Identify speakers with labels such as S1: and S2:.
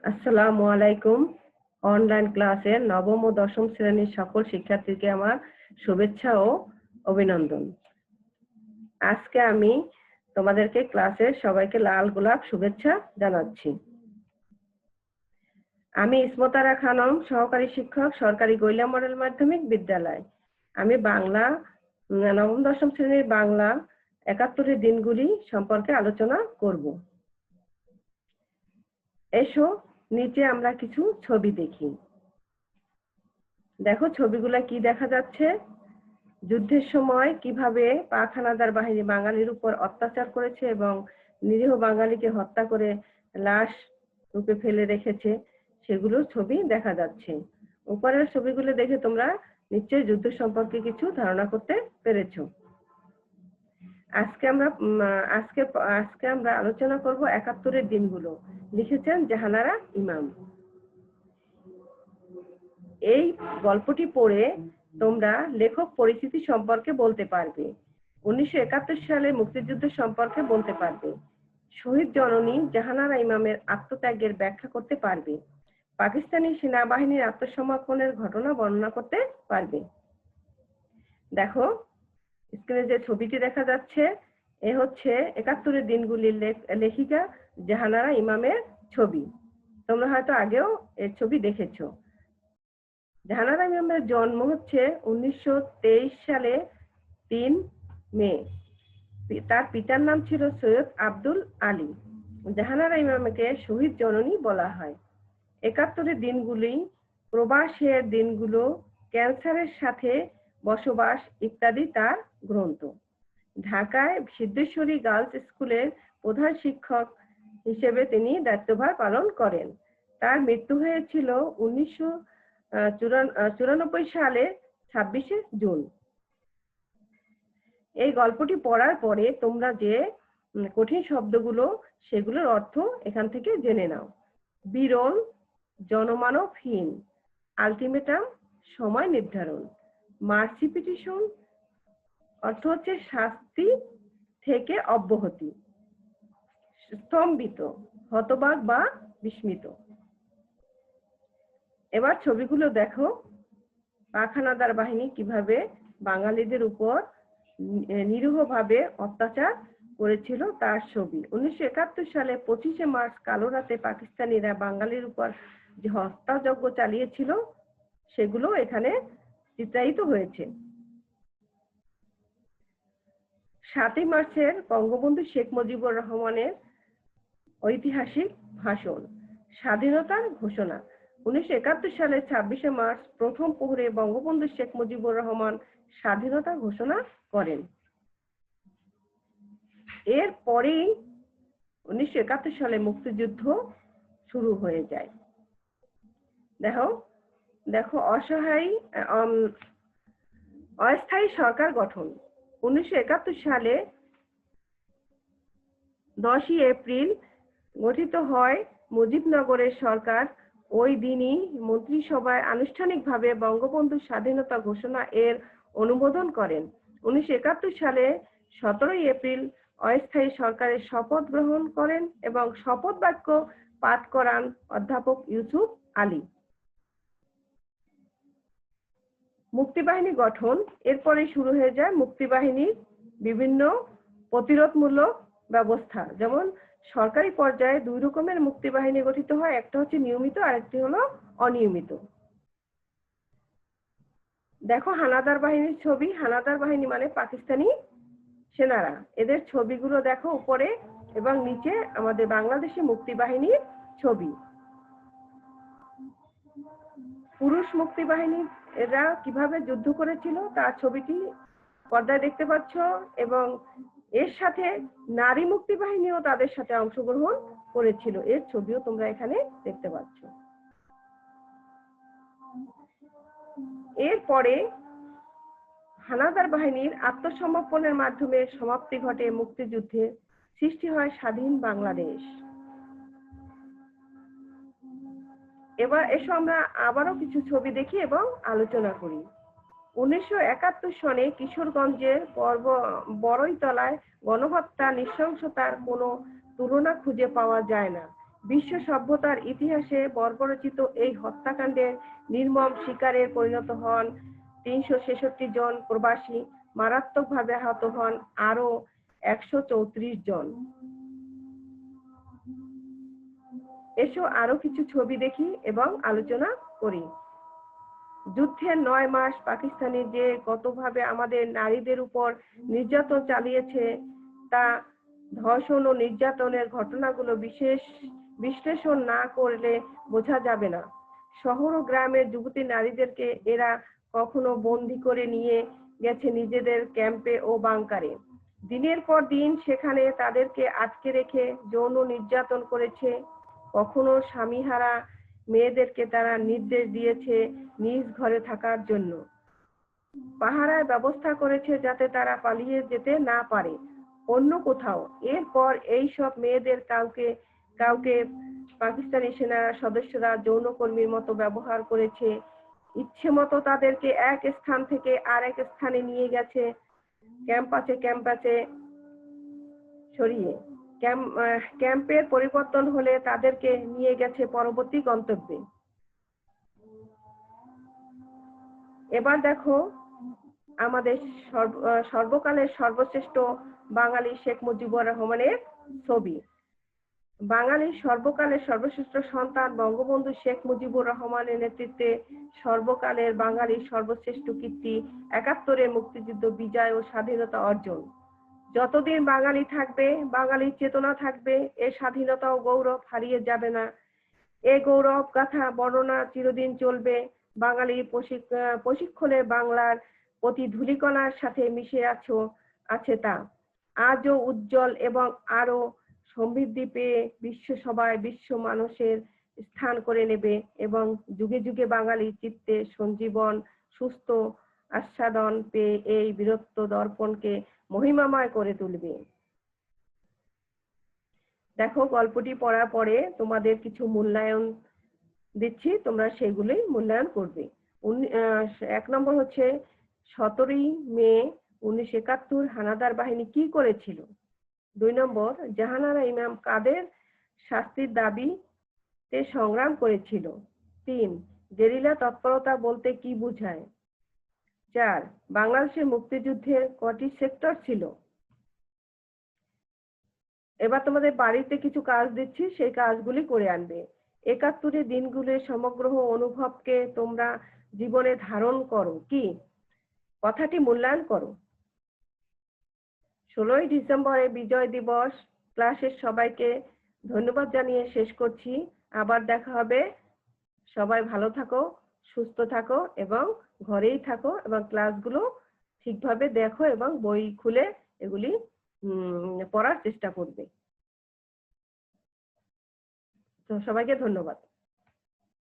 S1: আসসালামু আলাইকুম। অনলাইন ক্লাসের নবম ও দশম শ্রেণীর সকল শিক্ষার্থীকে আমার শুভেচ্ছা ও অভিনন্দন। আজকে আমি তোমাদেরকে ক্লাসের সবাইকে লাল গোলাপ শুভেচ্ছা জানাচ্ছি। আমি ইসমতারা খানম, সহকারী শিক্ষক, সরকারি গৈলা মডেল মাধ্যমিক বিদ্যালয়। আমি বাংলা নবম দশম শ্রেণীর বাংলা ৭১-এর দিনগুলি সম্পর্কে আলোচনা করব। এসো নিচে আমরা কিছু ছবি দেখি। দেখো ছবিগুলা কি দেখা যাচ্ছে। যুদ্ধের সময় কিভাবে পাক হানাদার বাহিনী বাঙালির উপর অত্যাচার করেছে এবং নিরীহ বাঙালিকে হত্যা করে লাশ রূপে ফেলে রেখেছে সেগুলোর ছবি দেখা যাচ্ছে। উপরের ছবিগুলো দেখে তোমরা নিশ্চয়ই যুদ্ধ সম্পর্কে কিছু ধারণা করতে পেরেছো। আজকে আমরা আলোচনা করব ৭১-এর দিনগুলো। লিখেছেন জাহানারা ইমাম। এই গল্পটি পড়ে তোমরা লেখক পরিচিতি সম্পর্কে বলতে পারবে। ১৯৭১ সালে মুক্তিযুদ্ধ সম্পর্কে বলতে পারবে। শহীদ জননী জাহানারা ইমামের আত্মত্যাগের ব্যাখ্যা করতে পারবে। পাকিস্তানি সেনাবাহিনীর আত্মসমর্পণের ঘটনা বর্ণনা করতে পারবে। দেখো স্ক্রিনে যে ছবিটি দেখা যাচ্ছে এ হচ্ছে ৭১-এর দিনগুলির লেখিকা জাহানারা ইমামের ছবি। তোমরা হয়তো আগেও এর ছবি দেখেছো। জাহানারা ইমামের জন্ম হচ্ছে ১৯২৩ সালে ৩ মে। তার পিতার নাম ছিল সৈয়দ আব্দুল আলী। জাহানারা ইমামকে শহীদ জননী বলা হয়। ৭১-এর দিনগুলি, প্রবাসের দিনগুলো, ক্যান্সারের সাথে বসবাস ইত্যাদি তার গ্রন্থ। ঢাকায় সিদ্ধেশ্বরী গার্লস স্কুলের প্রধান শিক্ষক হিসেবে তিনি দায়িত্বভার পালন করেন। তার মৃত্যু হয়েছিল ১৯৯৪ সালে ২৬শে জুন। এই গল্পটি পড়ার পরে তোমরা যে কঠিন শব্দগুলো সেগুলোর অর্থ এখান থেকে জেনে নাও। বিরল, জনমানবহীন, আলটিমেটাম সময় নির্ধারণ, মার্সি পিটিশন অর্থ হচ্ছে শাস্তি থেকে অব্যাহতি, স্তম্ভিত, হতবাক বা বিস্মিত। এবার ছবিগুলো দেখো। পাক হানাদার বাহিনী কিভাবে বাঙালিদের উপর নিরীহভাবে অত্যাচার করেছিল তার ছবি। ১৯৭১ সালে ২৫শে মার্চ কালো রাতে পাকিস্তানিরা বাঙালির উপর যে হত্যাযজ্ঞ চালিয়েছিল সেগুলো এখানে চিত্রায়িত হয়েছে। ৭ই মার্চের বঙ্গবন্ধু শেখ মুজিবুর রহমানের ঐতিহাসিক ভাষণ, স্বাধীনতার ঘোষণা। ১৯৭১ সালের ২৬শে মার্চ প্রথম প্রহরে বঙ্গবন্ধু শেখ মুজিবুর রহমান স্বাধীনতা ঘোষণা করেন। এর পরেই ১৯৭১ সালে মুক্তিযুদ্ধ শুরু হয়ে যায়। দেখো অস্থায়ী সরকার গঠন। ১৯৭১ সালে ১০ই এপ্রিল গঠিত হয় মুজিবনগরের সরকার। ওই দিনই মন্ত্রিসভায় আনুষ্ঠানিকভাবে বঙ্গবন্ধু স্বাধীনতা ঘোষণা এর অনুমোদন করেন। ১৯৭১ সালে ১৭ই এপ্রিল অস্থায়ী সরকারের শপথ গ্রহণ করেন এবং শপথ বাক্য পাঠ করান অধ্যাপক ইউসুফ আলী। মুক্তিবাহিনী গঠন। এরপরে শুরু হয়ে যায় মুক্তিবাহিনীর বিভিন্ন প্রতিরোধমূলক ব্যবস্থা। যেমন সরকারি পর্যায়ে ২ রকমের মুক্তিবাহিনী গঠিত হয়, একটা হচ্ছে নিয়মিত আর একটি হলো অনিয়মিত। দেখো হানাদার বাহিনীর ছবি। হানাদার বাহিনী মানে পাকিস্তানি সেনারা। এদের ছবিগুলো দেখো উপরে এবং নিচে আমাদের বাংলাদেশি মুক্তিবাহিনীর ছবি। পুরুষ মুক্তিবাহিনী এরা কিভাবে যুদ্ধ করেছিল তার ছবিটি পর্দায় দেখতে পাচ্ছ এবং এর সাথে নারী মুক্তিবাহিনীও তাদের সাথে অংশগ্রহণ করেছিল, এর ছবিও তোমরা এখানে দেখতে পাচ্ছ। এরপরে হানাদার বাহিনীর আত্মসমর্পণের মাধ্যমে সমাপ্তি ঘটে মুক্তিযুদ্ধের, সৃষ্টি হয় স্বাধীন বাংলাদেশ। এবার এসো আমরা আবারও কিছু ছবি দেখি এবং আলোচনা করি। ১৯৭১ সনে কিশোরগঞ্জের বড়ইতলায় গণহত্যা, নৃশংসতার কোনো তুলনা খুঁজে পাওয়া যায় না। বিশ্ব সভ্যতার ইতিহাসে বর্বরচিত এই হত্যাকাণ্ডের নির্মম শিকারে পরিণত হন 366 জন প্রবাসী, মারাত্মকভাবে আহত হন আরো 134 জন। এসো আরো কিছু ছবি দেখি এবং আলোচনা করি। যুদ্ধের 9 মাস পাকিস্তানি যে কতভাবে আমাদের নারীদের উপর নির্যাতন চালিয়েছে তা ধর্ষণ ও নির্যাতনের ঘটনাগুলো বিশ্লেষণ না করলে বোঝা যাবে না। শহর ও গ্রামের যুবতী নারীদেরকে এরা কখনো বন্দি করে নিয়ে গেছে নিজেদের ক্যাম্পে ও বাংকারে। দিনের পর দিন সেখানে তাদেরকে আটকে রেখে যৌন নির্যাতন করেছে। কখনো স্বামীহারা মেয়েদেরকে তারা নির্দেশ দিয়েছে নিজ ঘরে থাকার জন্য। পাহারার ব্যবস্থা করেছে যাতে তারা পালিয়ে যেতে না পারে অন্য কোথাও। এরপর এই সব মেয়েদের কাউকে কাউকে পাকিস্তানি সেনা সদস্যরা যৌনকর্মীর মতো ব্যবহার করেছে। ইচ্ছে মতো তাদেরকে এক স্থান থেকে আরেক স্থানে নিয়ে গেছে, ক্যাম্পাসে সরিয়ে। ক্যাম্পের পরিবর্তন হলে তাদেরকে নিয়ে গেছে পরবর্তী গন্তব্যে। এবার দেখো আমাদের সর্বকালের সর্বশ্রেষ্ঠ বাঙালি শেখ মুজিবুর রহমানের ছবি। বাঙালির সর্বকালের সর্বশ্রেষ্ঠ সন্তান বঙ্গবন্ধু শেখ মুজিবুর রহমানের নেতৃত্বে সর্বকালের বাঙালির সর্বশ্রেষ্ঠ কীর্তি 71-এর মুক্তিযুদ্ধ বিজয় ও স্বাধীনতা অর্জন। যতদিন বাঙালি থাকবে, বাঙালির চেতনা থাকবে, এ স্বাধীনতা ও গৌরব হারিয়ে যাবে না। এ গৌরব গাথা বর্ণনা চিরদিন চলবে। বাঙালির প্রশিক্ষণে বাংলার প্রতি ধূলিকণার সাথে মিশে আছে তা আজও উজ্জ্বল এবং আরো সমৃদ্ধি পেয়ে বিশ্বসভায় বিশ্ব মানুষের স্থান করে নেবে এবং যুগে যুগে বাঙালি চিত্তে সঞ্জীবন সুস্থ আস্বাদন পেয়ে এই বীরত্ব দর্পণকে মহিমাময় করে তুলবে। দেখো গল্পটি পড়ার পরে তোমাদের কিছু মূল্যায়ন দিচ্ছি, তোমরা সেগুলোই মূল্যায়ন করবে। 1 নম্বর হচ্ছে 17ই মে 1971 হানাদার বাহিনী কি করেছিল। 2 নম্বর জাহানারা ইমাম কাদের শাস্তির দাবিতে সংগ্রাম করেছিল। 3 গেরিলা তৎপরতা বলতে কি বোঝায়। 4 বাংলাদেশের মুক্তিযুদ্ধের কটি সেক্টর ছিল। এবার তোমাদের বাড়িতে কিছু কাজ দিচ্ছি, সেই কাজগুলি করে আনবে। 71 দিনগুলির সমগ্র অনুভবকে তোমরা জীবনে ধারণ করো কি কথাটি মূল্যায়ন করো। 16ই ডিসেম্বরে বিজয় দিবস। ক্লাসের সবাইকে ধন্যবাদ জানিয়ে শেষ করছি। আবার দেখা হবে। সবাই ভালো থাকো, সুস্থ থাকো এবং ঘরেই থাকো এবং ক্লাসগুলো ঠিকভাবে দেখো এবং বই খুলে এগুলি পড়ার চেষ্টা করবে। তো সবাইকে ধন্যবাদ।